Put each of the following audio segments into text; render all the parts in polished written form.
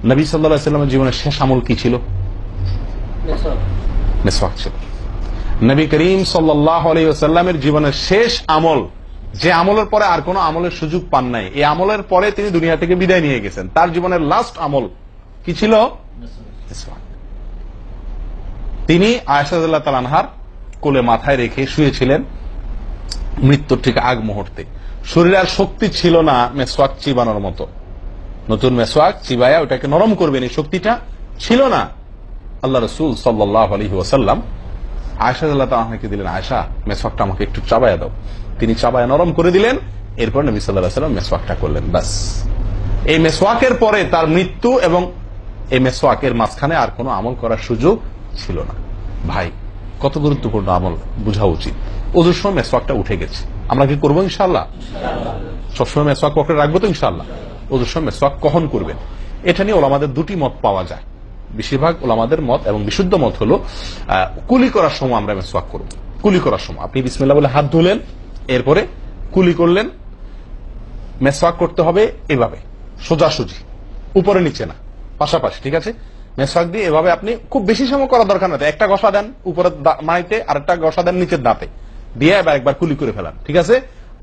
নবী সাল্লাল্লাহু আলাইহি ওয়াসাল্লামের জীবনের শেষ আমল কি ছিল? মেসওয়াক ছিল। নবী করিম সাল্লাল্লাহু আলাইহি ওয়াসাল্লামের জীবনের শেষ আমল, যে আমলের পরে আর কোন আমলের সুযোগ পান নাই, এই আমলের পরে তিনি দুনিয়া থেকে বিদায় নিয়ে গেছেন। তার জীবনের লাস্ট আমল কি ছিল? মেসওয়াক। তিনি আয়েশা রাদিয়াল্লাহু তাআলা আনহার কোলে মাথায় রেখে শুয়েছিলেন মৃত্যুর ঠিক আগ মুহূর্তে। শরীরে আর শক্তি ছিল না মেসওয়াক চিবানোর মতো, নতুন মেসওয়াক চিবায়া ওটাকে নরম করবেন এই শক্তিটা ছিল না। আল্লাহ রাসূল সাল্লাল্লাহু আলাইহি ওয়াসাল্লাম আয়েশা রাদিয়াল্লাহু তাআলা আনহাকে দিলেন, আয়েশা মেসওয়াকটা আমাকে একটু চাবায়া দাও। তিনি চাবায়া নরম করে দিলেন। এরপর নবী সাল্লাল্লাহু আলাইহি ওয়াসাল্লাম মেসওয়াকটা করলেন। বাস, এই মেসওয়াকের পরে তার মৃত্যু এবং এই মেসওয়াকের মাঝখানে আর কোনো আমল করার সুযোগ ছিল না। ভাই, কত গুরুত্বপূর্ণ আমল বোঝা উচিত। ওজুর সময় মেসওয়াকটা উঠে গেছে, আমরা কি করবো ইনশাআল্লাহ? সবসময় মেসওয়াক পকেটে রাখবো তো ইনশাআল্লাহ? ওজুর সময় মেসওয়াক কখন করবেন, এটা নিয়ে ওলামাদের দুটি মত পাওয়া যায়। বেশিরভাগ ওলামাদের মত এবং বিশুদ্ধ মত হলো কুলি করার সময় আমরা মেসওয়াক করব। কুলি করার সময় আপনি বিসমিল্লাহ বলে হাত ধুলেন, এরপরে কুলি করলেন। মেসওয়াক করতে হবে এভাবে, সোজাসুজি, উপরে নিচে না, পাশাপাশি, ঠিক আছে? মেসওয়াক দিয়ে এভাবে আপনি খুব বেশি সময় করার দরকার নাই, একটা ঘষা দেন উপরের মাড়িতে, আর একটা ঘষা দেন নিচের দাঁতে, দিয়ে এবার একবার কুলি করে ফেলান, ঠিক আছে?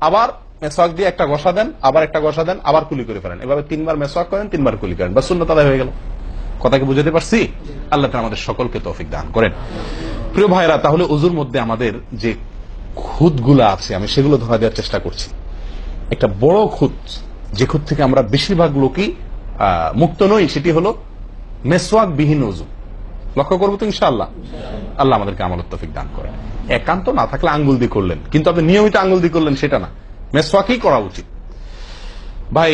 আবার মেসওয়াক দিয়ে একটা ঘষা দেন, আবার একটা ঘষা দেন, আবার কুলি করে ফেলেন। এভাবে 3 বার মেসওয়াক করেন, 3 বার কুলি করেন, বা সুন্নাত আদায় হয়ে গেল। কথাকে বুঝাতে পারছি? আল্লাহ তাআলা আমাদের সকলকে তৌফিক দান করেন। প্রিয় ভাইরা, তাহলে ওযুর মধ্যে আমাদের যে খুঁতগুলো আছে আমি সেগুলো ধরা দেওয়ার চেষ্টা করছি। একটা বড় খুঁত, যে খুঁত থেকে আমরা বেশিরভাগ লোকই মুক্ত নই, সেটি হলো মেসওয়াক বিহীন ওযু। লক্ষ্য করবো তো ইনশাআল্লাহ? আল্লাহ আমাদেরকে আমলের তৌফিক দান করেন। একান্ত না থাকলে আঙ্গুল দিয়ে করলেন, কিন্তু আপনি নিয়মিত আঙ্গুল দিয়ে করলেন সেটা না, মেসওয়াকই করা উচিত। ভাই,